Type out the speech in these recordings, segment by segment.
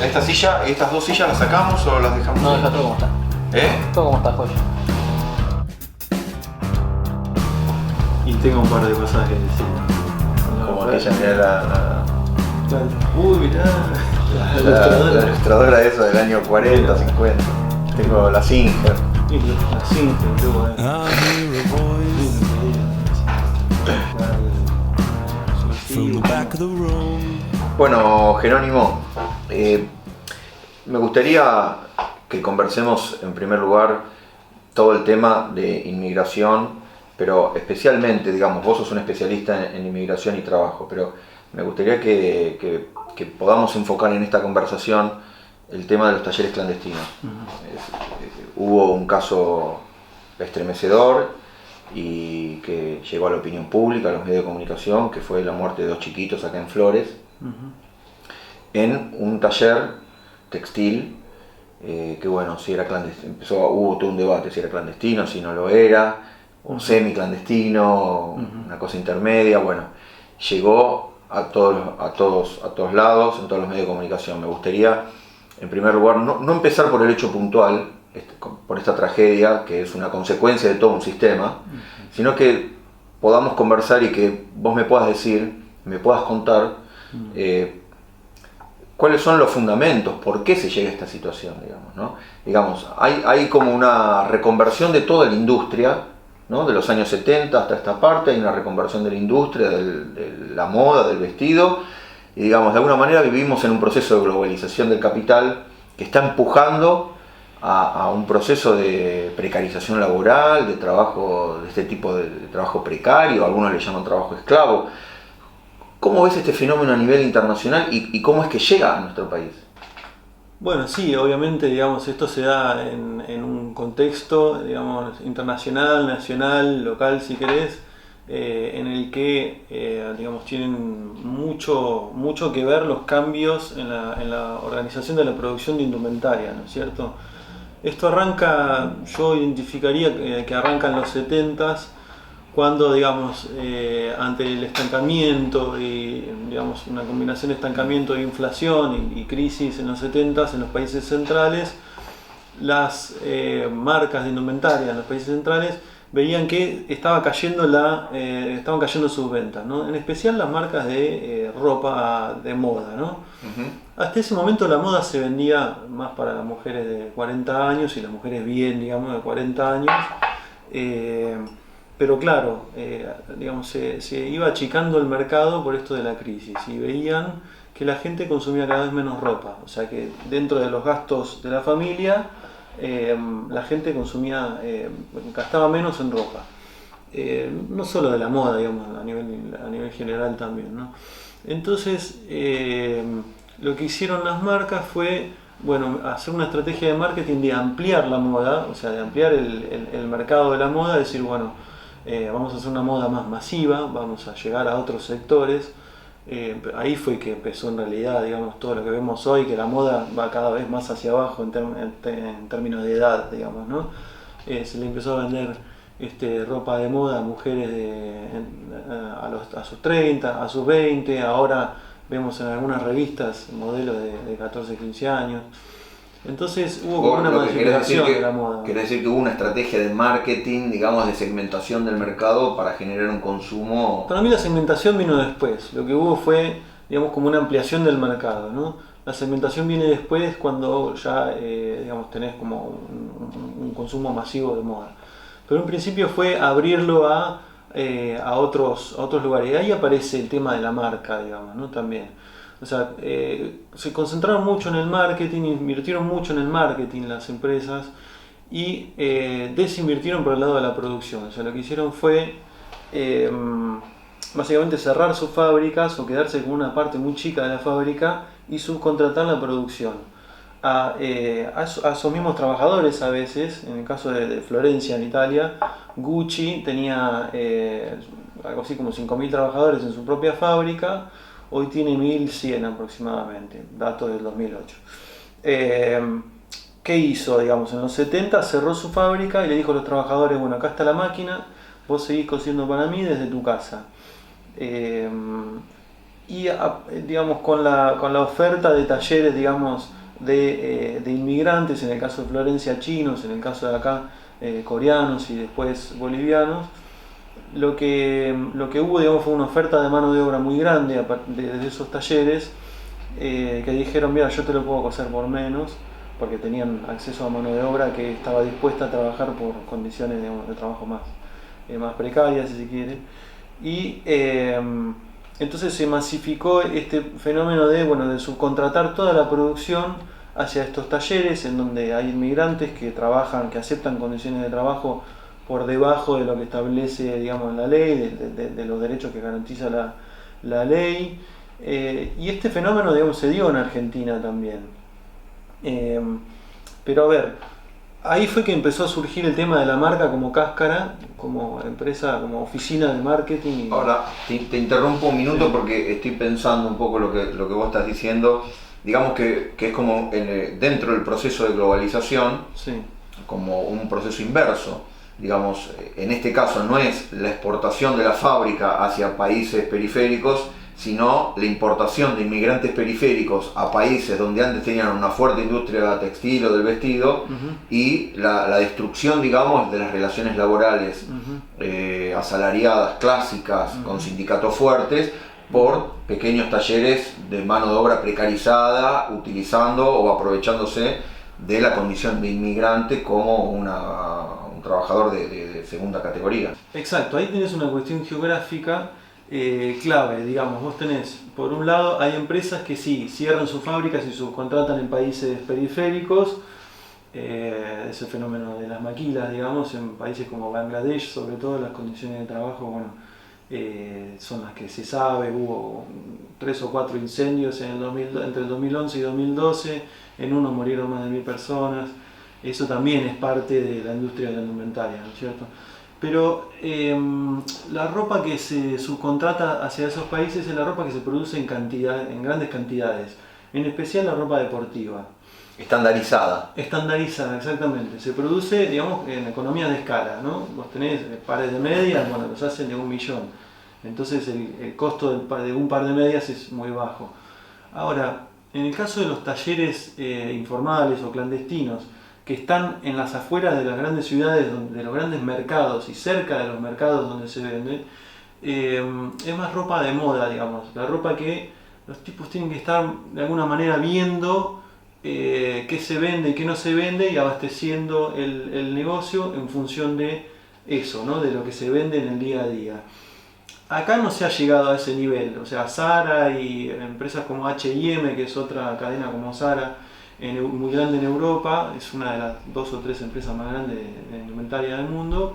¿Estas dos sillas las sacamos o las dejamos? No, deja todo como está. Todo como está, joya. Y tengo un par de cosas que decir. Como aquella, mirá Uy, mirá. la ilustradora esa del año 40, 50. Tengo la Singer. La Singer, qué bueno. Bueno, Jerónimo, me gustaría que conversemos en primer lugar todo el tema de inmigración, pero especialmente, digamos, vos sos un especialista en inmigración y trabajo, pero me gustaría que podamos enfocar en esta conversación el tema de los talleres clandestinos. Hubo un caso estremecedor y que llegó a la opinión pública, a los medios de comunicación, que fue la muerte de 2 chiquitos acá en Flores, en un taller textil, que bueno, si era clandestino, hubo todo un debate si era clandestino, si no lo era, o semi-clandestino, una cosa intermedia. Bueno, llegó a todos lados, en todos los medios de comunicación. Me gustaría, en primer lugar, no empezar por el hecho puntual, por esta tragedia que es una consecuencia de todo un sistema, sino que podamos conversar y que vos me puedas decir, me puedas contar cuáles son los fundamentos, por qué se llega a esta situación, digamos, ¿no? Digamos, hay como una reconversión de toda la industria, ¿no? De los años 70 hasta esta parte, hay una reconversión de la industria, de la moda, del vestido, y digamos, de alguna manera vivimos en un proceso de globalización del capital que está empujando a un proceso de precarización laboral, de trabajo, de este tipo de trabajo precario, algunos le llaman trabajo esclavo. ¿Cómo ves este fenómeno a nivel internacional y cómo es que llega a nuestro país? Bueno, sí, obviamente, digamos, esto se da en un contexto, digamos, internacional, nacional, local, si querés, en el que, digamos, tienen mucho que ver los cambios en la organización de la producción de indumentaria, ¿no es cierto? Esto arranca, yo identificaría que arranca en los 70s, cuando, digamos, ante el estancamiento y, digamos, una combinación de estancamiento e inflación y crisis en los 70s en los países centrales, las marcas de indumentaria en los países centrales veían que estaban cayendo sus ventas, ¿no? En especial las marcas de ropa de moda, ¿no? Hasta ese momento la moda se vendía más para las mujeres de 40 años y las mujeres bien, digamos, de 40 años. Pero claro, digamos, se iba achicando el mercado por esto de la crisis y veían que la gente consumía cada vez menos ropa. O sea que dentro de los gastos de la familia, la gente gastaba menos en ropa. No solo de la moda, digamos, a nivel general también, ¿no? Entonces, lo que hicieron las marcas fue, bueno, hacer una estrategia de marketing de ampliar la moda, o sea, de ampliar el mercado de la moda, decir, bueno, vamos a hacer una moda más masiva, vamos a llegar a otros sectores. Ahí fue que empezó en realidad, digamos, todo lo que vemos hoy, que la moda va cada vez más hacia abajo en términos de edad, digamos, ¿no? Se le empezó a vender ropa de moda a mujeres a sus 30, a sus 20, ahora vemos en algunas revistas modelos de 14, 15 años. Entonces hubo como una masificación de la moda. Quiere decir que hubo una estrategia de marketing, digamos, de segmentación del mercado para generar un consumo. Para mí la segmentación vino después. Lo que hubo fue, digamos, como una ampliación del mercado, ¿no? La segmentación viene después cuando ya, digamos, tenés como un consumo masivo de moda. Pero en principio fue abrirlo a otros lugares. Y ahí aparece el tema de la marca, digamos, ¿no? También. O sea, se concentraron mucho en el marketing, invirtieron mucho en el marketing las empresas y desinvirtieron por el lado de la producción. O sea, lo que hicieron fue básicamente cerrar sus fábricas o quedarse con una parte muy chica de la fábrica y subcontratar la producción a esos mismos trabajadores a veces. En el caso de Florencia, en Italia, Gucci tenía algo así como 5.000 trabajadores en su propia fábrica. Hoy tiene 1.100 aproximadamente, datos del 2008. ¿Qué hizo? Digamos, en los 70 cerró su fábrica y le dijo a los trabajadores, bueno, acá está la máquina, vos seguís cosiendo para mí desde tu casa. y digamos, con la oferta de talleres, digamos, de inmigrantes, en el caso de Florencia chinos, en el caso de acá coreanos y después bolivianos, lo que hubo, digamos, fue una oferta de mano de obra muy grande desde esos talleres, que dijeron, mira, yo te lo puedo coser por menos, porque tenían acceso a mano de obra que estaba dispuesta a trabajar por condiciones, digamos, de trabajo más precarias, si se quiere. Y entonces se masificó este fenómeno de subcontratar toda la producción hacia estos talleres, en donde hay inmigrantes que trabajan, que aceptan condiciones de trabajo por debajo de lo que establece, digamos, la ley, de los derechos que garantiza la ley. Y este fenómeno, digamos, se dio en Argentina también. Pero a ver, ahí fue que empezó a surgir el tema de la marca como cáscara, como empresa, como oficina de marketing. Ahora, te interrumpo un minuto, sí, porque estoy pensando un poco lo que vos estás diciendo. Digamos que es como dentro del proceso de globalización, sí, como un proceso inverso. Digamos, en este caso no es la exportación de la fábrica hacia países periféricos, sino la importación de inmigrantes periféricos a países donde antes tenían una fuerte industria textil o del vestido, y la destrucción, digamos, de las relaciones laborales asalariadas, clásicas, con sindicatos fuertes, por pequeños talleres de mano de obra precarizada, utilizando o aprovechándose de la condición de inmigrante como un trabajador de segunda categoría. Exacto, ahí tenés una cuestión geográfica clave, digamos. Vos tenés, por un lado, hay empresas que sí, cierran sus fábricas y subcontratan en países periféricos, ese fenómeno de las maquilas, digamos, en países como Bangladesh, sobre todo las condiciones de trabajo, bueno, son las que se sabe. Hubo 3 o 4 incendios entre el 2011 y 2012, en uno murieron más de 1000 personas. Eso también es parte de la industria de la indumentaria, ¿no es cierto? Pero la ropa que se subcontrata hacia esos países es la ropa que se produce en grandes cantidades, en especial la ropa deportiva. Estandarizada. Estandarizada, exactamente. Se produce, digamos, en economía de escala, ¿no? Vos tenés pares de medias, bueno, los hacen de 1 millón. Entonces el costo de un par de medias es muy bajo. Ahora, en el caso de los talleres informales o clandestinos, que están en las afueras de las grandes ciudades, de los grandes mercados y cerca de los mercados donde se vende, es más ropa de moda, digamos. La ropa que los tipos tienen que estar de alguna manera viendo qué se vende y qué no se vende, y abasteciendo el negocio en función de eso, ¿no? De lo que se vende en el día a día. Acá no se ha llegado a ese nivel, o sea, Zara y empresas como H&M, que es otra cadena como Zara, muy grande en Europa, es una de las 2 o 3 empresas más grandes de indumentaria del mundo.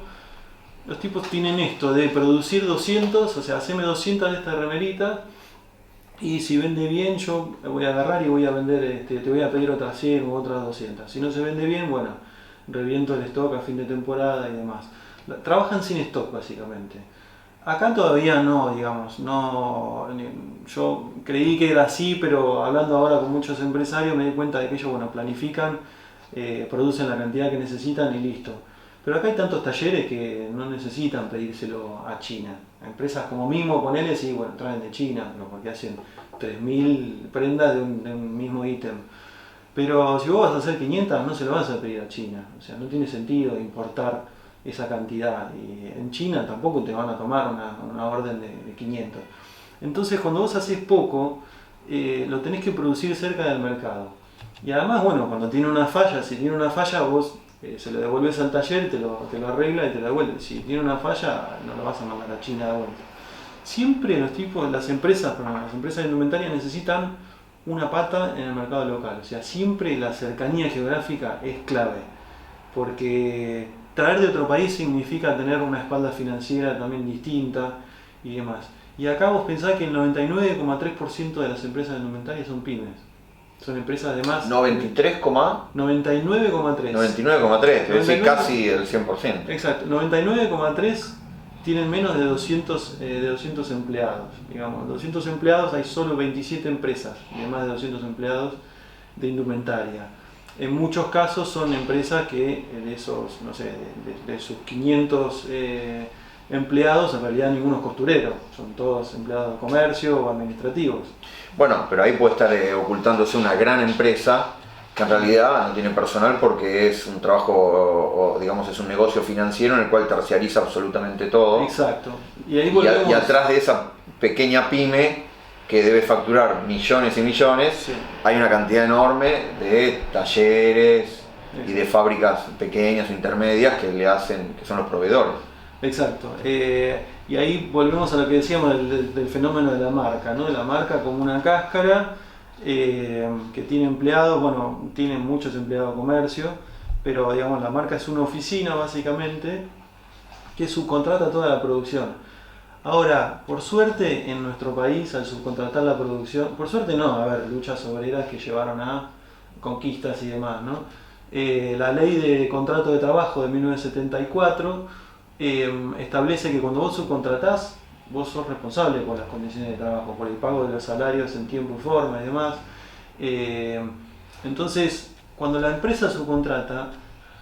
Los tipos tienen esto de producir 200, o sea, haceme 200 de esta remerita, y si vende bien yo voy a agarrar y voy a vender, te voy a pedir otras 100 u otras 200. Si no se vende bien, bueno, reviento el stock a fin de temporada y demás. Trabajan sin stock, básicamente. Acá todavía no, digamos, no. Yo creí que era así, pero hablando ahora con muchos empresarios me di cuenta de que ellos, bueno, planifican, producen la cantidad que necesitan y listo. Pero acá hay tantos talleres que no necesitan pedírselo a China. Empresas como Mimo, ponele, sí, bueno, traen de China, pero porque hacen 3000 prendas de un mismo ítem. Pero si vos vas a hacer 500, no se lo vas a pedir a China. O sea, no tiene sentido importar esa cantidad, y en China tampoco te van a tomar una orden de 500. Entonces, cuando vos haces poco, lo tenés que producir cerca del mercado. Y además, bueno, cuando tiene una falla, si tiene una falla, vos se lo devolvés al taller, te lo arregla y te lo devuelve. Si tiene una falla, no lo vas a mandar a China de vuelta. Siempre las empresas de indumentaria necesitan una pata en el mercado local. O sea, siempre la cercanía geográfica es clave, porque traer de otro país significa tener una espalda financiera también distinta y demás. Y acá vos pensás que el 99,3% de las empresas de indumentaria son pymes. Son empresas de más... 93, 99,3. 99,3, es decir, casi el 100%. Exacto, 99,3 tienen menos de 200 empleados. Digamos, 200 empleados, hay solo 27 empresas de más de 200 empleados de indumentaria. En muchos casos son empresas que de esos, no sé, de sus 500 empleados, en realidad ninguno es costurero, son todos empleados de comercio o administrativos. Bueno, pero ahí puede estar ocultándose una gran empresa que en realidad no tiene personal porque es un trabajo, o digamos, es un negocio financiero en el cual terciariza absolutamente todo. Exacto. Y ahí volvemos... y atrás de esa pequeña pyme que debe facturar millones y millones, Sí. hay una cantidad enorme de talleres y de fábricas pequeñas o intermedias que le hacen, que son los proveedores. Exacto. Y ahí volvemos a lo que decíamos del fenómeno de la marca, ¿no? La marca como una cáscara que tiene empleados, bueno, tiene muchos empleados de comercio, pero digamos la marca es una oficina básicamente que subcontrata toda la producción. Ahora, por suerte en nuestro país al subcontratar la producción, por suerte no, a ver, luchas obreras que llevaron a conquistas y demás, ¿no? La ley de contrato de trabajo de 1974 establece que cuando vos subcontratás, vos sos responsable por las condiciones de trabajo, por el pago de los salarios en tiempo y forma y demás. Entonces, cuando la empresa subcontrata,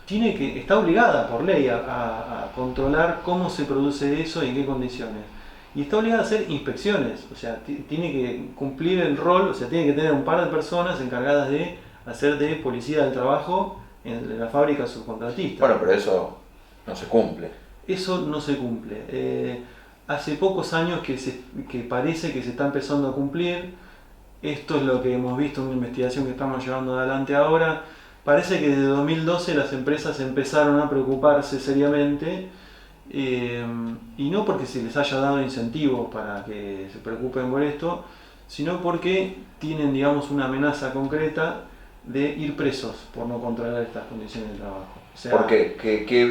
está obligada por ley a controlar cómo se produce eso y en qué condiciones. Y está obligada a hacer inspecciones, o sea, tiene que cumplir el rol, o sea, tiene que tener un par de personas encargadas de hacer de policía del trabajo en la fábrica subcontratista. Bueno, pero eso no se cumple. Eso no se cumple. Hace pocos años que parece que se está empezando a cumplir. Esto es lo que hemos visto en una investigación que estamos llevando adelante ahora. Parece que desde 2012 las empresas empezaron a preocuparse seriamente, y no porque se les haya dado incentivos para que se preocupen por esto, sino porque tienen, digamos, una amenaza concreta de ir presos por no controlar estas condiciones de trabajo. O sea, ¿por qué?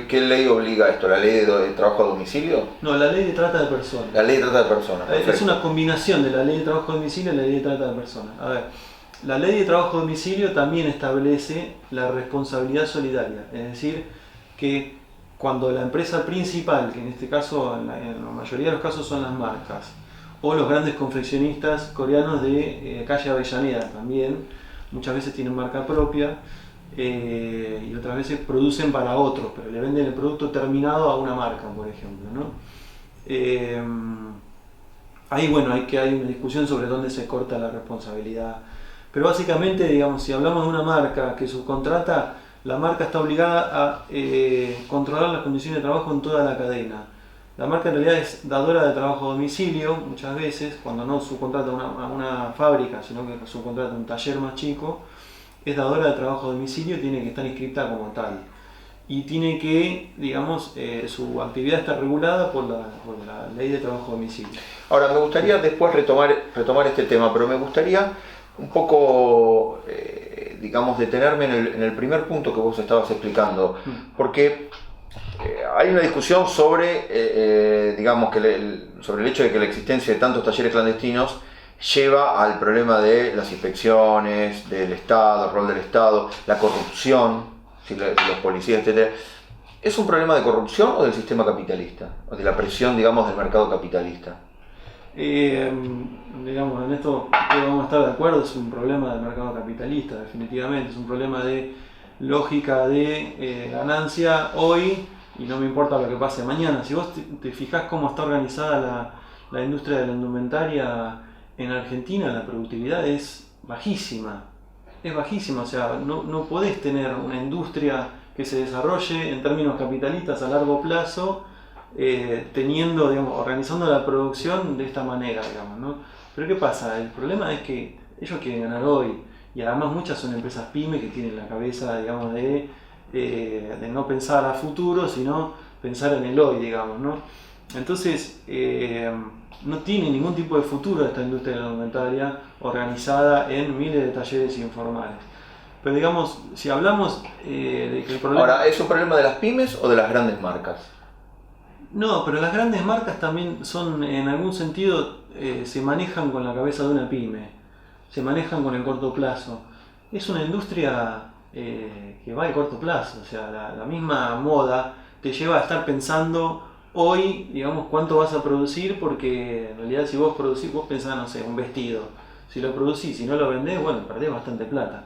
¿Qué ley obliga a esto? ¿La ley de trabajo a domicilio? No, la ley de trata de personas. La ley de trata de personas. Es Perfecto. una combinación de la ley de trabajo a domicilio y la ley de trata de personas. A ver, la ley de trabajo a domicilio también establece la responsabilidad solidaria, es decir, que cuando la empresa principal, que en este caso, en la mayoría de los casos son las marcas, o los grandes confeccionistas coreanos de calle Avellaneda también, muchas veces tienen marca propia, y otras veces producen para otros, pero le venden el producto terminado a una marca, por ejemplo, ¿no? Ahí, bueno, hay una discusión sobre dónde se corta la responsabilidad. Pero básicamente, digamos, si hablamos de una marca que subcontrata, la marca está obligada a controlar las condiciones de trabajo en toda la cadena. La marca en realidad es dadora de trabajo a domicilio, muchas veces, cuando no subcontrata a una fábrica, sino que subcontrata un taller más chico, es dadora de trabajo a domicilio y tiene que estar inscrita como tal. Y tiene que, digamos, su actividad está regulada por la ley de trabajo a domicilio. Ahora, me gustaría después retomar este tema, pero me gustaría un poco, digamos, detenerme en el primer punto que vos estabas explicando, porque hay una discusión sobre, digamos, sobre el hecho de que la existencia de tantos talleres clandestinos lleva al problema de las inspecciones, del Estado, el rol del Estado, la corrupción, los policías, etc. ¿Es un problema de corrupción o del sistema capitalista? O de la presión, digamos, del mercado capitalista. Digamos, en esto vamos a estar de acuerdo, es un problema del mercado capitalista, definitivamente, es un problema de lógica de ganancia hoy y no me importa lo que pase mañana. Si vos te fijás cómo está organizada la industria de la indumentaria en Argentina, la productividad es bajísima, o sea, no podés tener una industria que se desarrolle en términos capitalistas a largo plazo teniendo, digamos, organizando la producción de esta manera, digamos, ¿no? Pero ¿qué pasa? El problema es que ellos quieren ganar hoy y además muchas son empresas pymes que tienen la cabeza, digamos, de no pensar a futuro, sino pensar en el hoy, digamos, ¿no? Entonces, no tiene ningún tipo de futuro esta industria alimentaria organizada en miles de talleres informales. Pero digamos, si hablamos de que el problema... Ahora, ¿es un problema de las pymes o de las grandes marcas? No, pero las grandes marcas también son, en algún sentido, se manejan con la cabeza de una pyme, se manejan con el corto plazo. Es una industria que va de corto plazo, o sea, la misma moda te lleva a estar pensando hoy, digamos, cuánto vas a producir, porque en realidad si vos producís, vos pensás, no sé, un vestido, si lo producís, si no lo vendés, bueno, perdés bastante plata.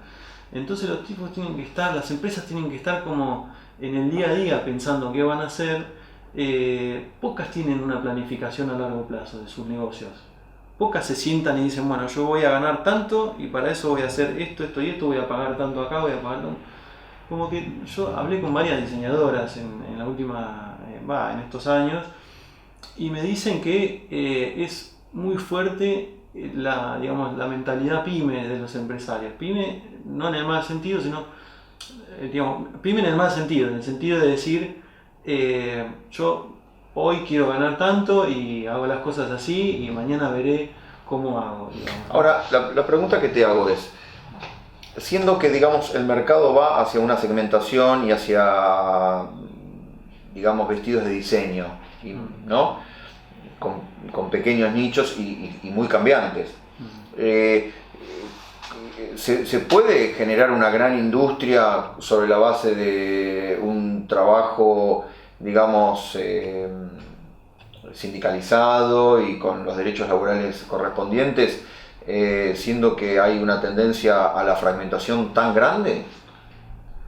Entonces los tipos tienen que estar, las empresas tienen que estar como en el día a día pensando qué van a hacer, pocas tienen una planificación a largo plazo de sus negocios. Pocas se sientan y dicen, bueno, yo voy a ganar tanto y para eso voy a hacer esto, esto y esto, voy a pagar tanto acá, voy a pagar tanto. Como que yo hablé con varias diseñadoras en la última, en estos años, y me dicen que es muy fuerte la mentalidad pyme de los empresarios. Pyme no en el mal sentido, sino, pyme en el mal sentido, en el sentido de decir, yo hoy quiero ganar tanto y hago las cosas así y mañana veré cómo hago. Ahora, la pregunta que te hago es, siendo que digamos el mercado va hacia una segmentación y hacia digamos vestidos de diseño, ¿no? Con pequeños nichos y muy cambiantes. ¿Se puede generar una gran industria sobre la base de un trabajo, digamos, sindicalizado y con los derechos laborales correspondientes, siendo que hay una tendencia a la fragmentación tan grande?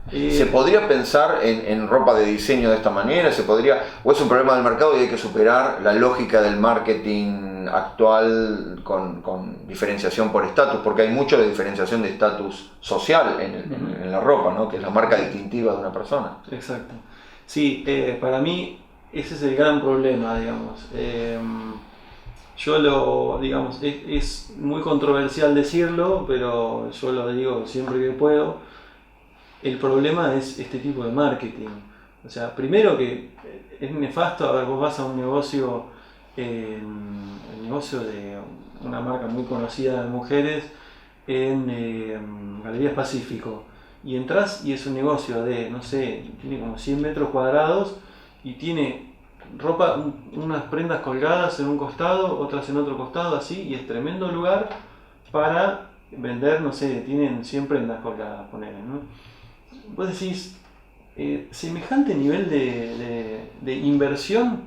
¿Se podría pensar en ropa de diseño de esta manera? ¿O es un problema del mercado y hay que superar la lógica del marketing actual con diferenciación por estatus? Porque hay mucho de diferenciación de estatus social en la ropa, ¿no? Que es la marca distintiva de una persona. Exacto. Sí, para mí ese es el gran problema, digamos. Es muy controversial decirlo, pero yo lo digo siempre que puedo. El problema es este tipo de marketing. O sea, primero que es nefasto. A ver, vos vas a un negocio, el negocio de una marca muy conocida de mujeres en Galerías Pacífico, y entras y es un negocio de, no sé, tiene como 100 metros cuadrados y tiene ropa, unas prendas colgadas en un costado, otras en otro costado, así, y es tremendo lugar para vender, no sé, tienen 100 prendas colgadas, ponele, ¿no? Vos decís, semejante nivel de inversión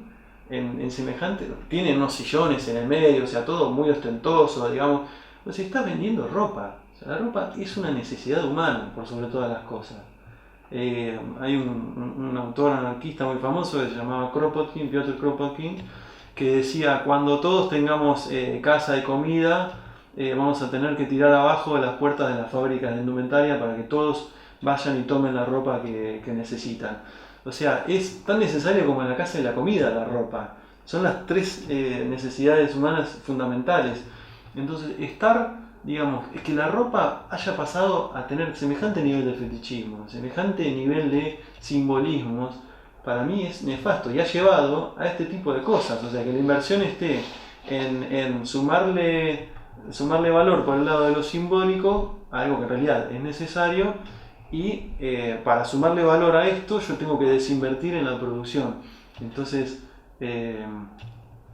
en semejante, tienen unos sillones en el medio, o sea, todo muy ostentoso, digamos. Vos decís, estás vendiendo ropa. O sea, la ropa es una necesidad humana, por sobre todas las cosas. Hay un autor anarquista muy famoso que se llamaba Kropotkin, Piotr Kropotkin, que decía, cuando todos tengamos casa y comida, vamos a tener que tirar abajo las puertas de las fábricas de indumentaria para que todos vayan y tomen la ropa que necesitan. O sea, es tan necesario como en la casa y la comida la ropa. Son las tres necesidades humanas fundamentales. Entonces, que la ropa haya pasado a tener semejante nivel de fetichismo, semejante nivel de simbolismos, para mí es nefasto y ha llevado a este tipo de cosas. O sea, que la inversión esté en sumarle valor por el lado de lo simbólico, algo que en realidad es necesario. Y para sumarle valor a esto yo tengo que desinvertir en la producción. Entonces,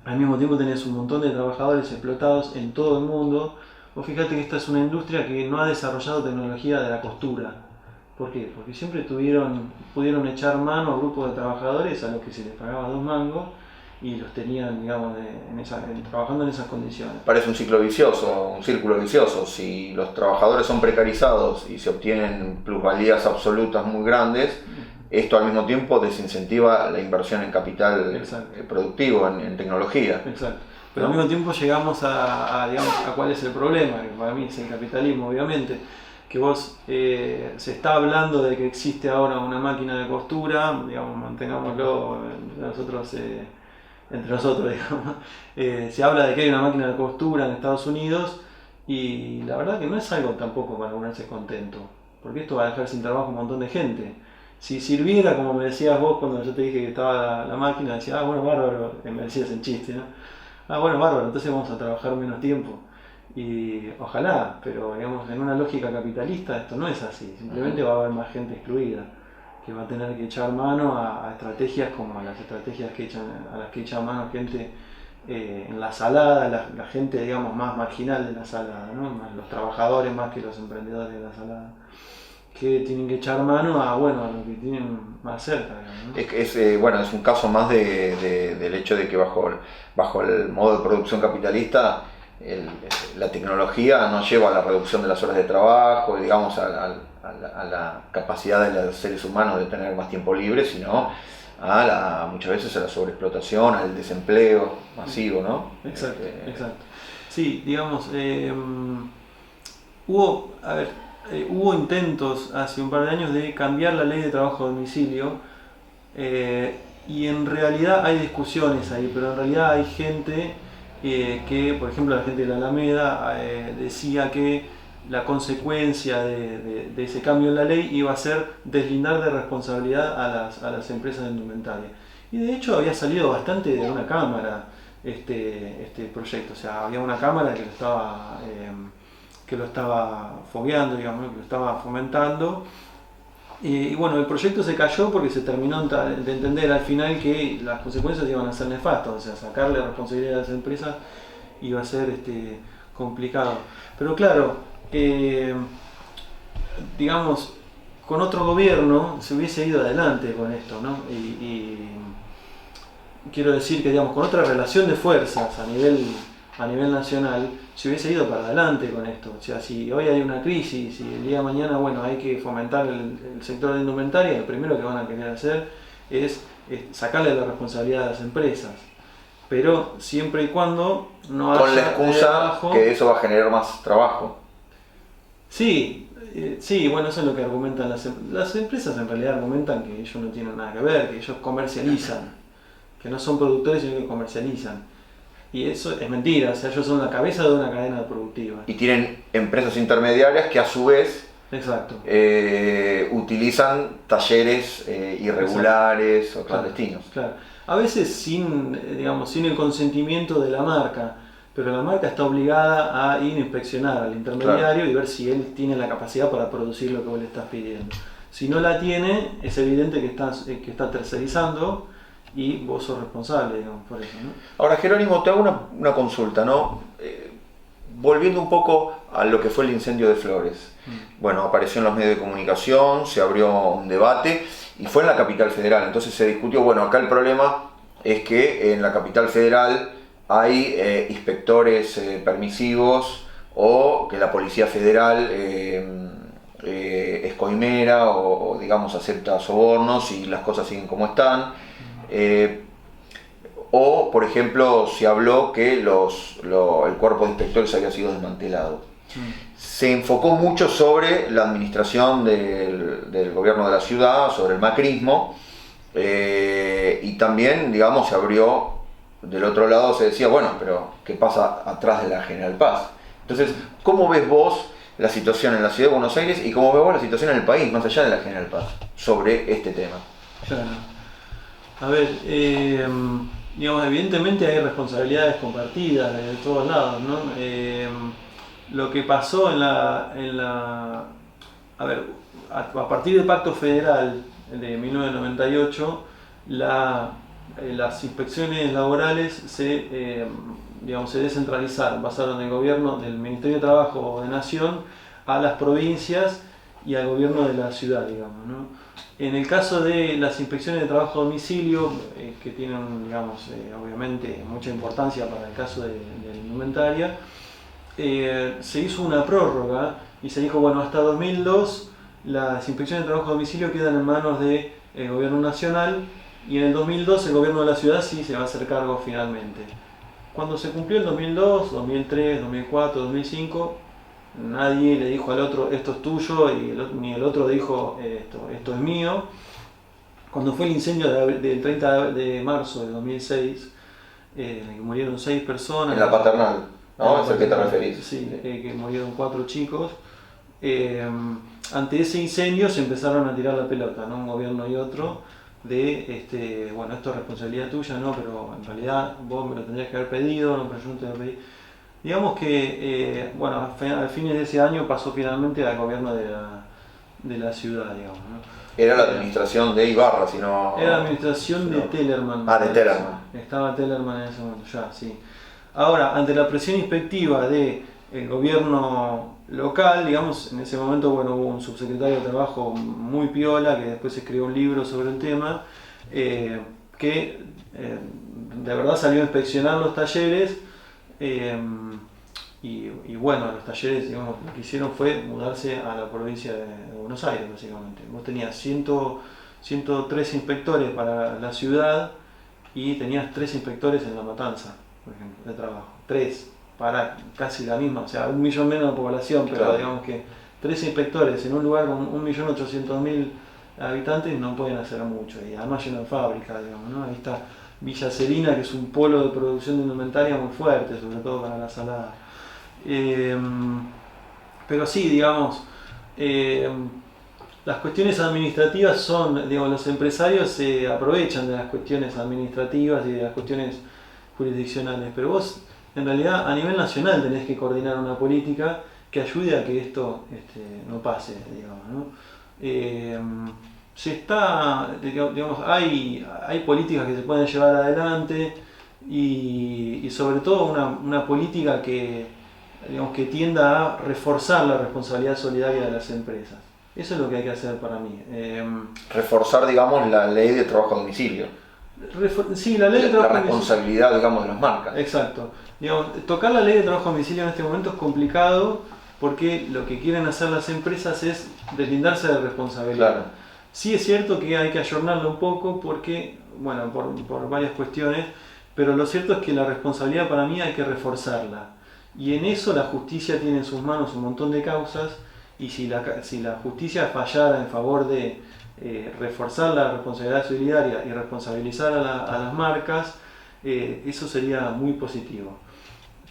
al mismo tiempo tenés un montón de trabajadores explotados en todo el mundo. Vos fíjate que esta es una industria que no ha desarrollado tecnología de la costura. ¿Por qué? Porque siempre pudieron echar mano a grupos de trabajadores a los que se les pagaba 2 mangos y los tenían, digamos, trabajando en esas condiciones. Parece un círculo vicioso. Si los trabajadores son precarizados y se obtienen plusvalías absolutas muy grandes, esto al mismo tiempo desincentiva la inversión en capital productivo, en tecnología. Exacto. Pero al mismo tiempo llegamos a cuál es el problema, que para mí es el capitalismo, obviamente. Que se está hablando de que existe ahora una máquina de costura, digamos, mantengámoslo entre nosotros, digamos. Se habla de que hay una máquina de costura en Estados Unidos y la verdad que no es algo tampoco para ponerse contento, porque esto va a dejar sin trabajo un montón de gente. Si sirviera, como me decías vos cuando yo te dije que estaba la máquina, decía, bueno, bárbaro, me decías en chiste, ¿no? Bueno, bárbaro, entonces vamos a trabajar menos tiempo. Y ojalá, pero digamos, en una lógica capitalista esto no es así, simplemente va a haber más gente excluida, que va a tener que echar mano a estrategias como las estrategias a las que echa mano gente en la salada, la gente, digamos, más marginal de la salada, ¿no? Más los trabajadores más que los emprendedores de la salada, que tienen que echar mano a lo que tienen más cerca, ¿no? Es un caso más del hecho de que bajo el modo de producción capitalista la tecnología no lleva a la reducción de las horas de trabajo, digamos, a la capacidad de los seres humanos de tener más tiempo libre, sino muchas veces a la sobreexplotación, al desempleo masivo, ¿no? Exacto, exacto. Sí, digamos, hubo intentos hace un par de años de cambiar la ley de trabajo a domicilio, y en realidad hay discusiones ahí, pero en realidad hay gente que, por ejemplo, la gente de la Alameda decía que la consecuencia de ese cambio en la ley iba a ser deslindar de responsabilidad a las empresas de indumentaria. Y de hecho había salido bastante de una cámara este proyecto, o sea, había una cámara que lo estaba fogueando, digamos, que lo estaba fomentando. Y bueno, el proyecto se cayó porque se terminó de entender al final que las consecuencias iban a ser nefastas, o sea, sacarle responsabilidad a las empresas iba a ser complicado. Pero claro, digamos, con otro gobierno se hubiese ido adelante con esto, ¿no? Y quiero decir que, digamos, con otra relación de fuerzas a nivel nacional, se hubiese ido para adelante con esto. O sea, si hoy hay una crisis y el día de mañana, bueno, hay que fomentar el sector de indumentaria, lo primero que van a querer hacer es sacarle la responsabilidad a las empresas. Pero siempre y cuando no haya... Con la excusa que eso va a generar más trabajo. Sí, bueno, eso es lo que argumentan las empresas. En realidad argumentan que ellos no tienen nada que ver, que ellos comercializan, que no son productores sino que comercializan. Y eso es mentira, o sea, ellos son la cabeza de una cadena productiva. Y tienen empresas intermediarias que a su vez utilizan talleres irregulares o clandestinos. Claro. A veces sin el consentimiento de la marca, pero la marca está obligada a ir a inspeccionar al intermediario y ver si él tiene la capacidad para producir lo que vos le estás pidiendo. Si no la tiene, es evidente que está tercerizando y vos sos responsable, digamos, por eso, ¿no? Ahora, Jerónimo, te hago una consulta, ¿no? Volviendo un poco a lo que fue el incendio de Flores. Bueno, apareció en los medios de comunicación, se abrió un debate y fue en la capital federal. Entonces se discutió, bueno, acá el problema es que en la capital federal hay inspectores permisivos o que la Policía Federal es coimera o, digamos, acepta sobornos y las cosas siguen como están. O, por ejemplo, se habló que el cuerpo de inspectores había sido desmantelado. Se enfocó mucho sobre la administración del gobierno de la ciudad, sobre el macrismo, y también, digamos, se abrió del otro lado, se decía, bueno, pero ¿qué pasa atrás de la General Paz? Entonces, ¿cómo ves vos la situación en la ciudad de Buenos Aires y cómo ves vos la situación en el país, más allá de la General Paz, sobre este tema? Claro. A ver, digamos, evidentemente hay responsabilidades compartidas de todos lados, ¿no? Lo que pasó a ver, a partir del Pacto Federal de 1998, las inspecciones laborales se descentralizaron, pasaron del gobierno, del Ministerio de Trabajo de Nación, a las provincias y al gobierno de la ciudad, digamos, ¿no? En el caso de las inspecciones de trabajo a domicilio, que tienen, digamos, obviamente mucha importancia para el caso de la indumentaria, se hizo una prórroga y se dijo, bueno, hasta 2002 las inspecciones de trabajo a domicilio quedan en manos del gobierno nacional y en el 2002 el gobierno de la ciudad sí se va a hacer cargo finalmente. Cuando se cumplió el 2002, 2003, 2004, 2005, nadie le dijo al otro esto es tuyo ni el otro dijo esto es mío. Cuando fue el incendio del 30 de marzo de 2006, en el que murieron 6 personas. En la Paternal, ¿no? ¿Es el que te referís? Sí, que murieron 4 chicos. Ante ese incendio se empezaron a tirar la pelota, ¿no? Un gobierno y otro, de bueno, esto es responsabilidad tuya, ¿no? Pero en realidad vos me lo tendrías que haber pedido, no, pero yo no te lo pedí. Digamos que, bueno, a fines de ese año pasó finalmente al gobierno de la ciudad, digamos, ¿no? Era la administración de Ibarra, si no... Era la administración de Tellerman. Ah, de Tellerman. Estaba Tellerman en ese momento, ya, sí. Ahora, ante la presión inspectiva del gobierno local, digamos, en ese momento, bueno, hubo un subsecretario de Trabajo muy piola, que después escribió un libro sobre el tema, que de verdad salió a inspeccionar los talleres. Y bueno, los talleres, digamos, lo que hicieron fue mudarse a la provincia de Buenos Aires, básicamente. Vos tenías 103 inspectores para la ciudad y tenías 3 inspectores en La Matanza, por ejemplo, de trabajo. 3, para casi la misma, o sea, 1 millón menos de población, pero claro, digamos que 3 inspectores en un lugar con 1.800.000 habitantes no pueden hacer mucho, y además llenan fábricas, digamos, ¿no? Ahí está Villa Serina, que es un polo de producción de indumentaria muy fuerte, sobre todo para la salada. Pero sí, digamos, las cuestiones administrativas son, digamos, los empresarios se aprovechan de las cuestiones administrativas y de las cuestiones jurisdiccionales, pero vos en realidad a nivel nacional tenés que coordinar una política que ayude a que esto no pase, digamos, ¿no? Digamos, hay políticas que se pueden llevar adelante y sobre todo una política que, digamos, que tienda a reforzar la responsabilidad solidaria de las empresas. Eso es lo que hay que hacer para mí. Reforzar, digamos, la ley de trabajo a domicilio. Sí, la ley de trabajo la responsabilidad, digamos, de las marcas. Exacto. Digamos, tocar la ley de trabajo a domicilio en este momento es complicado porque lo que quieren hacer las empresas es deslindarse de responsabilidad. Claro. Sí es cierto que hay que ayornarlo un poco porque, bueno, por varias cuestiones, pero lo cierto es que la responsabilidad para mí hay que reforzarla. Y en eso la justicia tiene en sus manos un montón de causas, y si la justicia fallara en favor de reforzar la responsabilidad solidaria y responsabilizar a las marcas, eso sería muy positivo.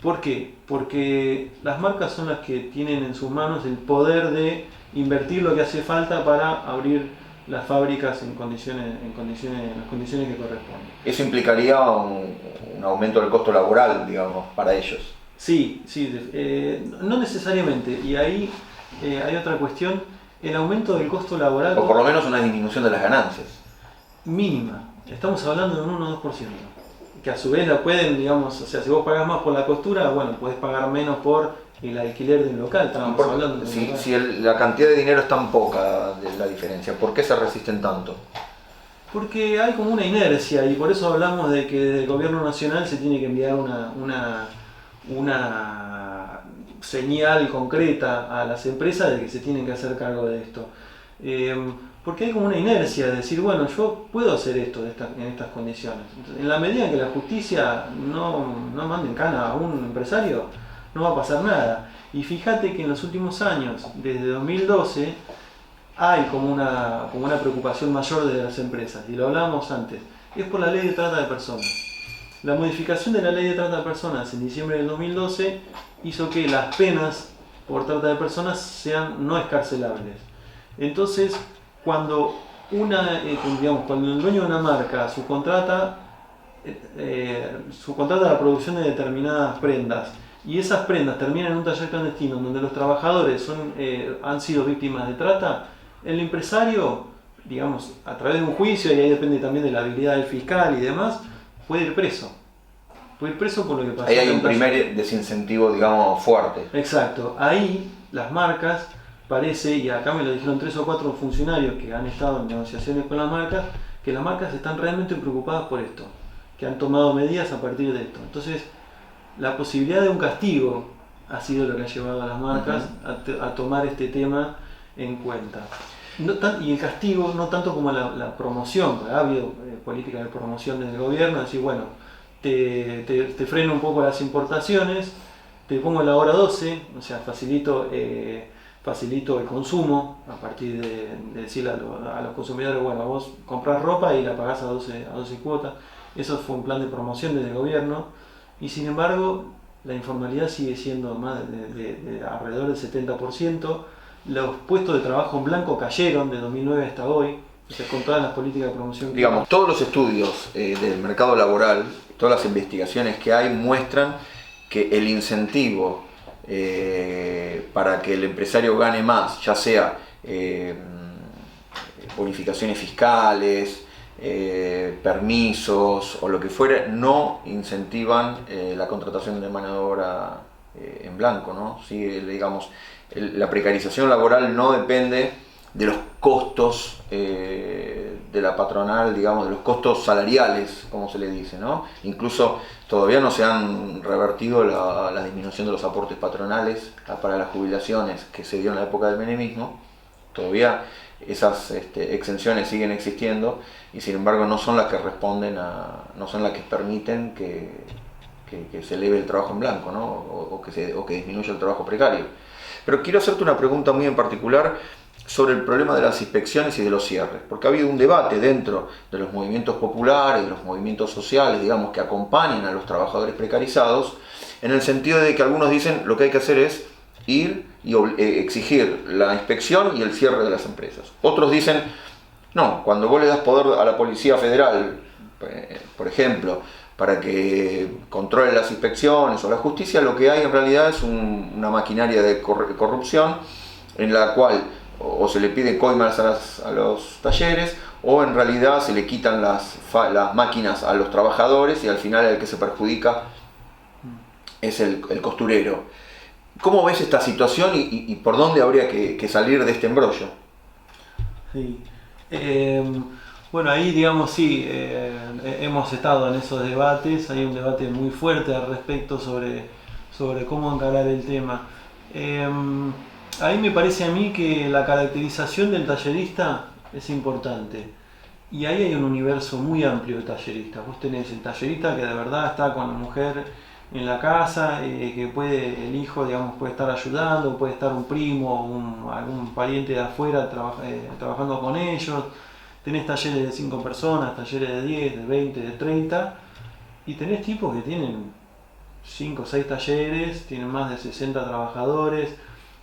¿Por qué? Porque las marcas son las que tienen en sus manos el poder de invertir lo que hace falta para abrir las fábricas en las condiciones que corresponden. Eso implicaría un aumento del costo laboral, digamos, para ellos. Sí, no necesariamente. Y ahí hay otra cuestión, el aumento del costo laboral. O por lo menos una disminución de las ganancias. Mínima. Estamos hablando de un 1 o 2%. Que a su vez la pueden, digamos, o sea, si vos pagás más por la costura, bueno, podés pagar menos por el alquiler del local. Estamos hablando de si la cantidad de dinero es tan poca de la diferencia, ¿por qué se resisten tanto? Porque hay como una inercia, y por eso hablamos de que desde el gobierno nacional se tiene que enviar una señal concreta a las empresas de que se tienen que hacer cargo de esto. Porque hay como una inercia de decir, bueno, yo puedo hacer esto en estas condiciones. Entonces, en la medida en que la justicia no mande en cana a un empresario, no va a pasar nada. Y fíjate que en los últimos años, desde 2012, hay como una preocupación mayor de las empresas, y lo hablábamos antes, es por la ley de trata de personas. La modificación de la ley de trata de personas en diciembre del 2012 hizo que las penas por trata de personas sean no escarcelables. Entonces, cuando el dueño de una marca subcontrata la producción de determinadas prendas, y esas prendas terminan en un taller clandestino donde los trabajadores han sido víctimas de trata, el empresario, digamos, a través de un juicio, y ahí depende también de la habilidad del fiscal y demás, puede ir preso. Puede ir preso por lo que pasó. Ahí hay un primer desincentivo, digamos, fuerte. Exacto. Ahí las marcas, parece, y acá me lo dijeron 3 o 4 funcionarios que han estado en negociaciones con las marcas, que las marcas están realmente preocupadas por esto, que han tomado medidas a partir de esto. Entonces, la posibilidad de un castigo ha sido lo que ha llevado a las marcas a tomar este tema en cuenta. Y el castigo no tanto como la promoción, ha habido políticas de promoción desde el gobierno, decir, bueno, te freno un poco las importaciones, te pongo la hora 12, o sea, facilito el consumo a partir de decirle a los consumidores, bueno, vos comprás ropa y la pagás a 12 cuotas. Eso fue un plan de promoción desde el gobierno, y sin embargo la informalidad sigue siendo más de alrededor del 70%. Los puestos de trabajo en blanco cayeron de 2009 hasta hoy, o sea, con todas las políticas de promoción. Digamos, todos los estudios del mercado laboral, todas las investigaciones que hay muestran que el incentivo para que el empresario gane más, ya sea bonificaciones fiscales, permisos o lo que fuera, no incentivan la contratación de mano de obra en blanco, ¿no? Sí, digamos, la precarización laboral no depende de los costos de la patronal, digamos, de los costos salariales, como se le dice, ¿no? Incluso todavía no se han revertido la disminución de los aportes patronales para las jubilaciones que se dio en la época del menemismo. Todavía esas exenciones siguen existiendo y sin embargo no son las que no son las que permiten que se eleve el trabajo en blanco, ¿no? o que disminuya el trabajo precario. Pero quiero hacerte una pregunta muy en particular sobre el problema de las inspecciones y de los cierres, porque ha habido un debate dentro de los movimientos populares, de los movimientos sociales, digamos, que acompañan a los trabajadores precarizados, en el sentido de que algunos dicen lo que hay que hacer es ir y exigir la inspección y el cierre de las empresas. Otros dicen, no, cuando vos le das poder a la Policía Federal, por ejemplo, para que controle las inspecciones o la justicia, lo que hay en realidad es una maquinaria de corrupción en la cual o se le pide coimas a los talleres o en realidad se le quitan las máquinas a los trabajadores y al final el que se perjudica es el costurero. ¿Cómo ves esta situación y por dónde habría que salir de este embrollo? Sí. Bueno, ahí digamos sí, hemos estado en esos debates, hay un debate muy fuerte al respecto sobre cómo encarar el tema. Ahí me parece a mí que la caracterización del tallerista es importante. Y ahí hay un universo muy amplio de talleristas. Vos tenés el tallerista que de verdad está con la mujer en la casa, que el hijo digamos, puede estar ayudando, puede estar un primo, algún pariente de afuera trabajando con ellos. Tenés talleres de 5 personas, talleres de 10, de 20, de 30, y tenés tipos que tienen 5 o 6 talleres, tienen más de 60 trabajadores.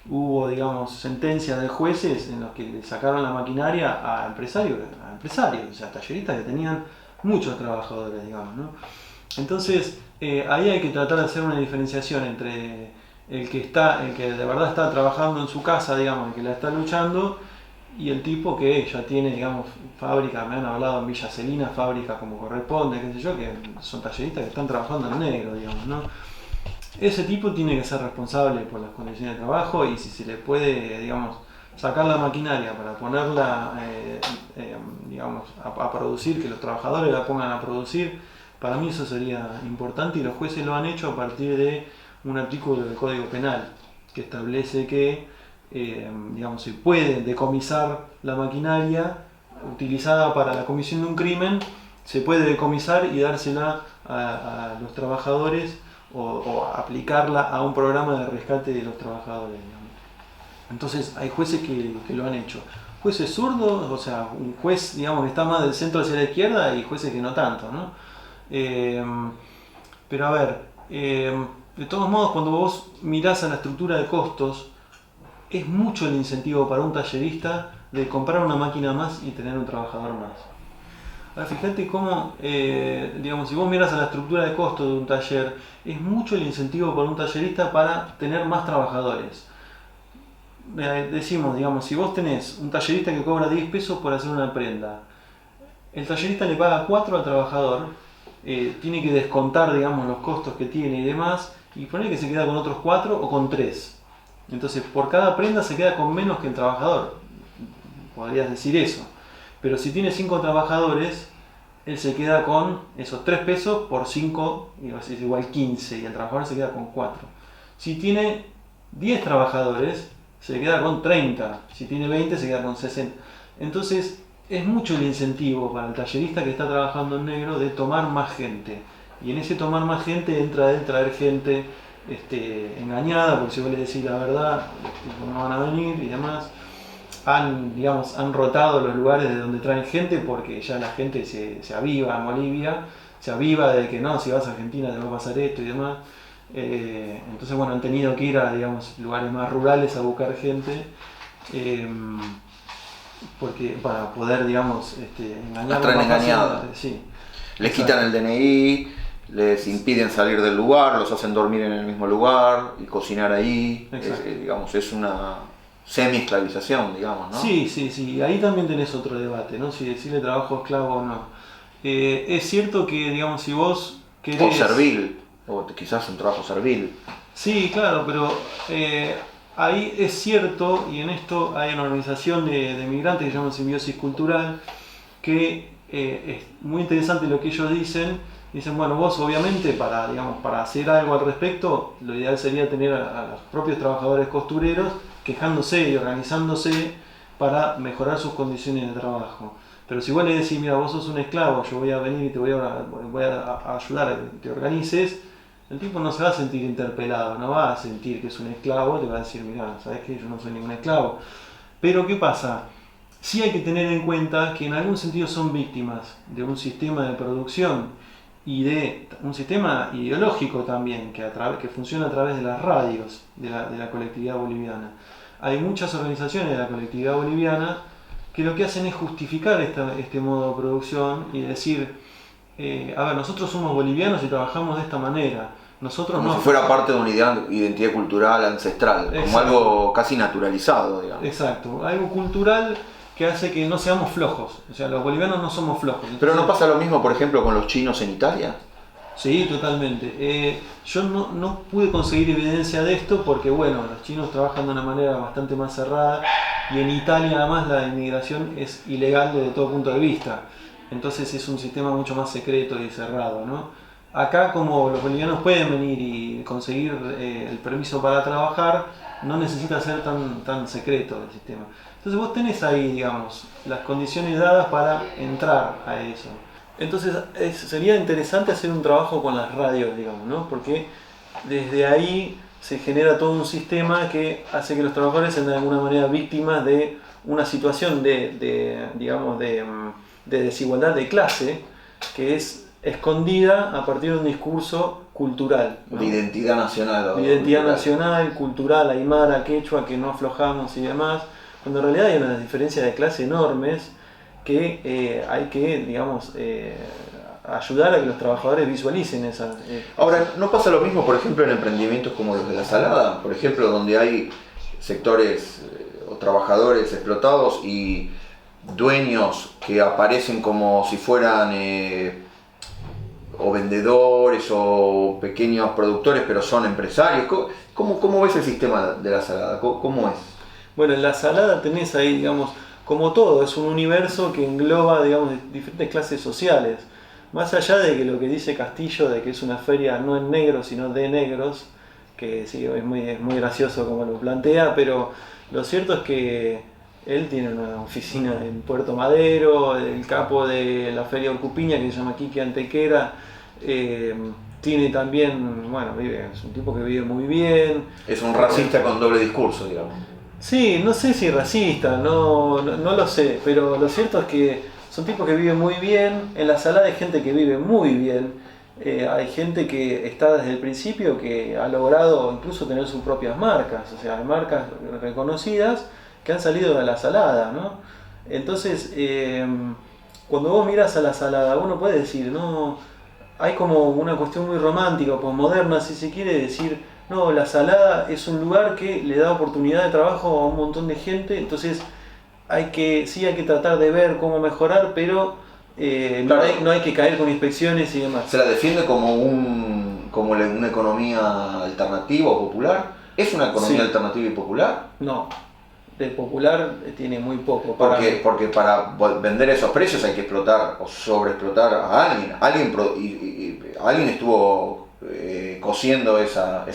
Hubo, digamos, sentencias de jueces en los que le sacaron la maquinaria a empresarios, o sea, talleristas que tenían muchos trabajadores, digamos, ¿no? Entonces, ahí hay que tratar de hacer una diferenciación entre el que de verdad está trabajando en su casa, digamos, el que la está luchando, y el tipo que ya tiene, digamos, fábrica, me han hablado en Villa Celina, fábrica como corresponde, qué sé yo, que son talleristas que están trabajando en negro, digamos, ¿no? Ese tipo tiene que ser responsable por las condiciones de trabajo y si se le puede, digamos, sacar la maquinaria para ponerla, digamos, a producir, que los trabajadores la pongan a producir, para mí eso sería importante y los jueces lo han hecho a partir de un artículo del Código Penal que establece que, digamos, se puede decomisar la maquinaria utilizada para la comisión de un crimen, se puede decomisar y dársela a los trabajadores o aplicarla a un programa de rescate de los trabajadores, digamos. Entonces hay jueces que lo han hecho. Jueces zurdos, o sea, un juez, digamos, que está más del centro hacia la izquierda y jueces que no tanto, ¿no? Pero a ver, de todos modos, cuando vos mirás a la estructura de costos, es mucho el incentivo para un tallerista de comprar una máquina más y tener un trabajador más. Ahora fíjate cómo, digamos, si vos miras a la estructura de costos de un taller, es mucho el incentivo para un tallerista para tener más trabajadores. Decimos, digamos, si vos tenés un tallerista que cobra 10 pesos por hacer una prenda, el tallerista le paga 4 al trabajador, tiene que descontar, digamos, los costos que tiene y demás, y poner que se queda con otros 4 o con 3. Entonces, por cada prenda se queda con menos que el trabajador. Podrías decir eso. Pero si tiene 5 trabajadores, él se queda con esos 3 pesos por 5, es igual 15, y el trabajador se queda con 4. Si tiene 10 trabajadores, se queda con 30. Si tiene 20, se queda con 60. Entonces, es mucho el incentivo para el tallerista que está trabajando en negro de tomar más gente. Y en ese tomar más gente entra el traer gente engañada, porque si vos le decís la verdad, no van a venir y demás. Han rotado los lugares de donde traen gente porque ya la gente se aviva en Bolivia, se aviva de que no, si vas a Argentina te va a pasar esto y demás. Entonces, bueno, han tenido que ir a, digamos, lugares más rurales a buscar gente. Porque para poder, digamos, engañar. Traen engañados. Sí. Les quitan el DNI, les impiden salir del lugar, los hacen dormir en el mismo lugar y cocinar ahí. Digamos, es una semi-esclavización, digamos, ¿no? Sí. Ahí también tenés otro debate, ¿no? Si decirle trabajo esclavo o no. Es cierto que, digamos, si vos querés... O servil, o quizás un trabajo servil. Sí, claro, pero ahí es cierto, y en esto hay una organización de migrantes que se llama Simbiosis Cultural, que es muy interesante lo que ellos dicen. Dicen, bueno, vos obviamente para hacer algo al respecto, lo ideal sería tener a los propios trabajadores costureros quejándose y organizándose para mejorar sus condiciones de trabajo. Pero si vos le decís, mira, vos sos un esclavo, yo voy a venir y te voy a ayudar a que te organices, el tipo no se va a sentir interpelado, no va a sentir que es un esclavo, te va a decir, mira, sabes que yo no soy ningún esclavo. Pero ¿qué pasa? Sí hay que tener en cuenta que en algún sentido son víctimas de un sistema de producción y de un sistema ideológico también que funciona a través de las radios de la colectividad boliviana. Hay muchas organizaciones de la colectividad boliviana que lo que hacen es justificar este modo de producción y decir, a ver, nosotros somos bolivianos y trabajamos de esta manera. Nosotros como no... si fuera parte de una identidad cultural ancestral, Exacto. como algo casi naturalizado, digamos. Exacto, algo cultural que hace que no seamos flojos. O sea, los bolivianos no somos flojos. Entonces, ¿pero no pasa lo mismo, por ejemplo, con los chinos en Italia? Sí, totalmente. Yo no pude conseguir evidencia de esto porque, bueno, los chinos trabajan de una manera bastante más cerrada y en Italia además la inmigración es ilegal desde todo punto de vista. Entonces es un sistema mucho más secreto y cerrado, ¿no? Acá, como los bolivianos pueden venir y conseguir el permiso para trabajar, no necesita ser tan secreto el sistema. Entonces vos tenés ahí, digamos, las condiciones dadas para entrar a eso. Entonces sería interesante hacer un trabajo con las radios, digamos, ¿no? Porque desde ahí se genera todo un sistema que hace que los trabajadores sean de alguna manera víctimas de una situación de desigualdad de clase que es escondida a partir de un discurso cultural, ¿no? De identidad nacional. De identidad nacional, cultural, aymara, quechua, que no aflojamos y demás, cuando en realidad hay unas diferencias de clase enormes que hay que, digamos, ayudar a que los trabajadores visualicen esa... Ahora, ¿no pasa lo mismo, por ejemplo, en emprendimientos como los de la Salada? Por ejemplo, donde hay sectores o trabajadores explotados y dueños que aparecen como si fueran o vendedores o pequeños productores, pero son empresarios. ¿Cómo ves el sistema de la Salada? ¿Cómo es? Bueno, en la Salada tenés ahí, digamos, como todo, es un universo que engloba, digamos, diferentes clases sociales. Más allá de que lo que dice Castillo, de que es una feria no en negros, sino de negros, que sí, es muy gracioso como lo plantea, pero lo cierto es que él tiene una oficina en Puerto Madero, el capo de la feria Orcupiña, que se llama Quique Antequera, tiene también, bueno, es un tipo que vive muy bien. Es un racista con doble discurso, digamos. Sí, no sé si racista, no lo sé, pero lo cierto es que son tipos que viven muy bien. En la Salada hay gente que vive muy bien, hay gente que está desde el principio que ha logrado incluso tener sus propias marcas, o sea, hay marcas reconocidas que han salido de la Salada, ¿no? Entonces, cuando vos miras a la Salada, uno puede decir, no, hay como una cuestión muy romántica o posmoderna, si se quiere decir, no, la Salada es un lugar que le da oportunidad de trabajo a un montón de gente, entonces hay que tratar de ver cómo mejorar, pero claro, no hay que caer con inspecciones y demás. ¿Se la defiende como una economía alternativa o popular? ¿Es una economía alternativa y popular? No, de popular tiene muy poco. Porque para vender esos precios hay que explotar o sobreexplotar a alguien. Alguien estuvo cosiendo esas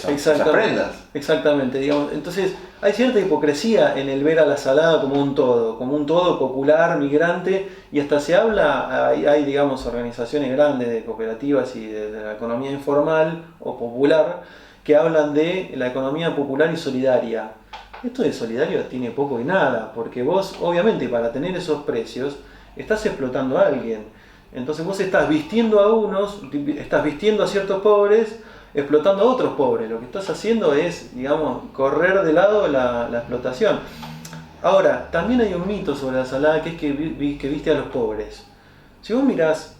prendas. Exactamente, digamos. Entonces hay cierta hipocresía en el ver a la Salada como un todo popular, migrante, y hasta se habla, hay digamos organizaciones grandes de cooperativas y de la economía informal o popular que hablan de la economía popular y solidaria. Esto de solidario tiene poco y nada, porque vos obviamente para tener esos precios estás explotando a alguien. Entonces vos estás vistiendo a unos, estás vistiendo a ciertos pobres, explotando a otros pobres. Lo que estás haciendo es, digamos, correr de lado la explotación. Ahora, también hay un mito sobre la Salada que es que viste a los pobres. Si vos mirás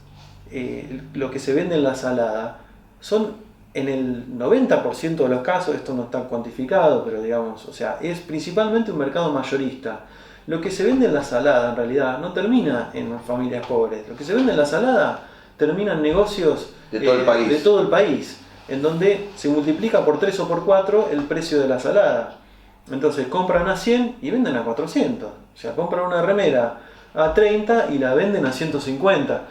lo que se vende en la Salada, son en el 90% de los casos, esto no está cuantificado, pero digamos, o sea, es principalmente un mercado mayorista. Lo que se vende en la Salada en realidad no termina en familias pobres. Lo que se vende en la Salada termina en negocios de todo el país, en donde se multiplica por 3 o por 4 el precio de la Salada. Entonces compran a 100 y venden a 400. O sea, compran una remera a 30 y la venden a 150.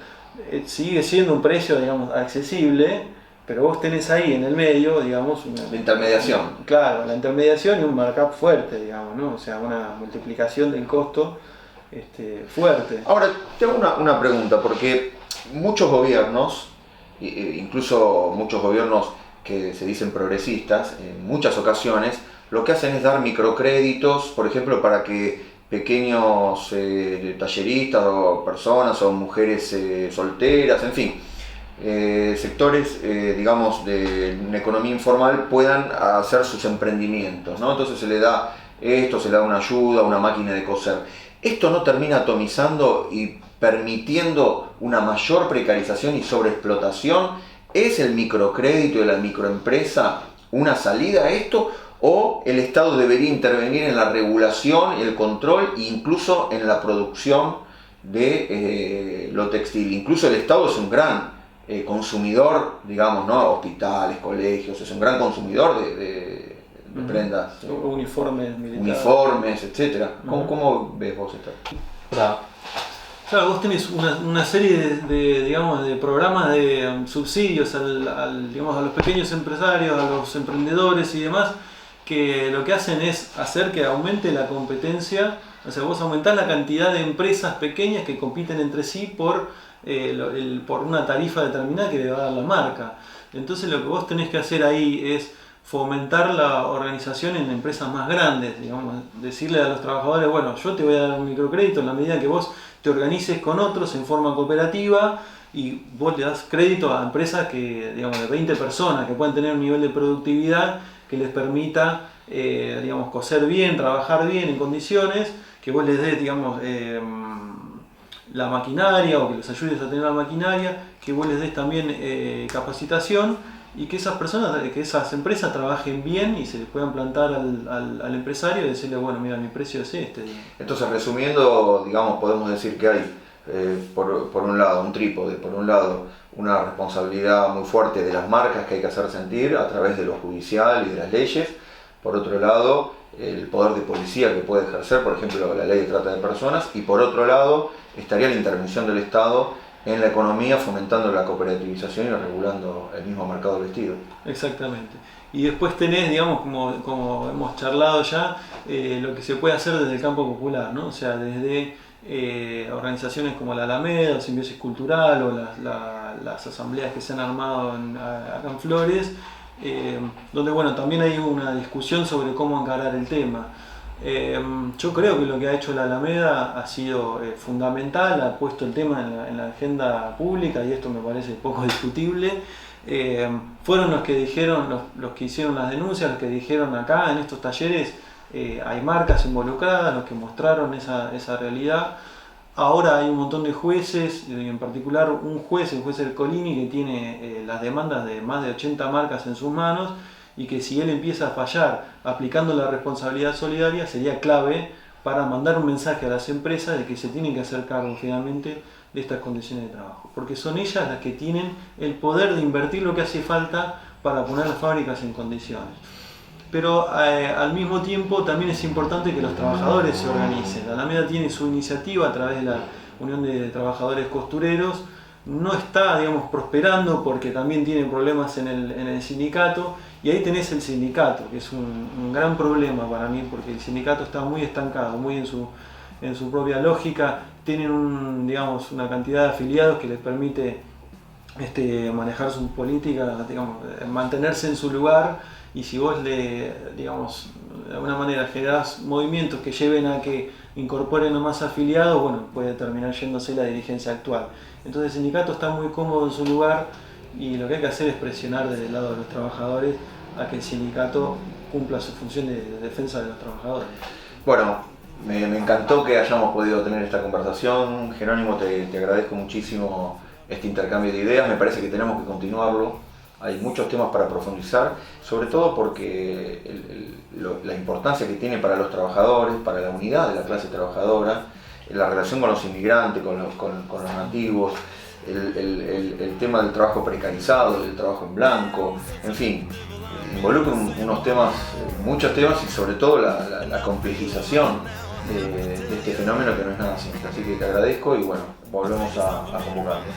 Sigue siendo un precio, digamos, accesible, Pero vos tenés ahí en el medio, digamos, la intermediación. Claro, la intermediación y un markup fuerte, digamos, ¿no? O sea, una multiplicación del costo fuerte. Ahora, te hago una pregunta, porque muchos gobiernos, incluso muchos gobiernos que se dicen progresistas, en muchas ocasiones, lo que hacen es dar microcréditos, por ejemplo, para que pequeños talleristas o personas o mujeres solteras, en fin, sectores, digamos, de una economía informal puedan hacer sus emprendimientos, ¿no? Entonces se le da esto, se le da una ayuda, una máquina de coser. ¿Esto no termina atomizando y permitiendo una mayor precarización y sobreexplotación? ¿Es el microcrédito de la microempresa una salida a esto? ¿O el Estado debería intervenir en la regulación, el control e incluso en la producción de lo textil? Incluso el Estado es un gran consumidor, digamos, ¿no? Hospitales, colegios, es un gran consumidor de prendas. Uniformes militares. Uniformes, etc. ¿Cómo ves vos esto? Claro, vos tenés una serie digamos, de programas de subsidios digamos, a los pequeños empresarios, a los emprendedores y demás, que lo que hacen es hacer que aumente la competencia. O sea, vos aumentás la cantidad de empresas pequeñas que compiten entre sí por una tarifa determinada que le va a dar la marca. Entonces lo que vos tenés que hacer ahí es fomentar la organización en empresas más grandes, digamos, decirle a los trabajadores, bueno, yo te voy a dar un microcrédito en la medida que vos te organices con otros en forma cooperativa y vos le das crédito a empresas que, digamos, de 20 personas que pueden tener un nivel de productividad que les permita, digamos, coser bien, trabajar bien en condiciones, que vos les des, digamos, la maquinaria o que les ayudes a tener la maquinaria, que vos les des también capacitación y que esas personas, que esas empresas trabajen bien y se les puedan plantar al empresario y decirle, bueno, mira, mi precio es este. Entonces, resumiendo, digamos, podemos decir que hay, por un lado, un trípode, por un lado, una responsabilidad muy fuerte de las marcas que hay que hacer sentir a través de lo judicial y de las leyes, por otro lado, el poder de policía que puede ejercer, por ejemplo, la ley de trata de personas, y por otro lado, estaría la intervención del Estado en la economía, fomentando la cooperativización y regulando el mismo mercado del vestido. Exactamente. Y después tenés, digamos, como hemos charlado ya, lo que se puede hacer desde el campo popular, ¿no? O sea, desde organizaciones como la Alameda, Simbiosis Cultural o las asambleas que se han armado acá en Flores, donde, bueno, también hay una discusión sobre cómo encarar el tema. Yo creo que lo que ha hecho la Alameda ha sido fundamental, ha puesto el tema en la agenda pública y esto me parece poco discutible. Fueron los que dijeron, los que hicieron las denuncias, los que dijeron acá en estos talleres hay marcas involucradas, los que mostraron esa realidad. Ahora hay un montón de jueces, y en particular un juez, el juez Ercolini, que tiene las demandas de más de 80 marcas en sus manos y que si él empieza a fallar aplicando la responsabilidad solidaria sería clave para mandar un mensaje a las empresas de que se tienen que hacer cargo finalmente de estas condiciones de trabajo, porque son ellas las que tienen el poder de invertir lo que hace falta para poner las fábricas en condiciones. Pero al mismo tiempo también es importante que los trabajadores se organicen. La Alameda tiene su iniciativa a través de la Unión de Trabajadores Costureros, no está, digamos, prosperando porque también tiene problemas en el sindicato, y ahí tenés el sindicato, que es un gran problema para mí porque el sindicato está muy estancado, muy en su propia lógica. Tienen digamos, una cantidad de afiliados que les permite manejar su política, digamos, mantenerse en su lugar, y si vos digamos, de alguna manera generás movimientos que lleven a que incorporen a más afiliados, bueno, puede terminar yéndose la dirigencia actual. Entonces el sindicato está muy cómodo en su lugar y lo que hay que hacer es presionar desde el lado de los trabajadores a que el sindicato cumpla su función de defensa de los trabajadores. Bueno, me encantó que hayamos podido tener esta conversación. Jerónimo, te agradezco muchísimo este intercambio de ideas. Me parece que tenemos que continuarlo. Hay muchos temas para profundizar, sobre todo porque la importancia que tiene para los trabajadores, para la unidad de la clase trabajadora, la relación con los inmigrantes, con los nativos, el tema del trabajo precarizado, del trabajo en blanco, en fin, involucra unos temas, muchos temas, y sobre todo la complejización de este fenómeno que no es nada simple. Así que te agradezco y bueno, volvemos a convocarte.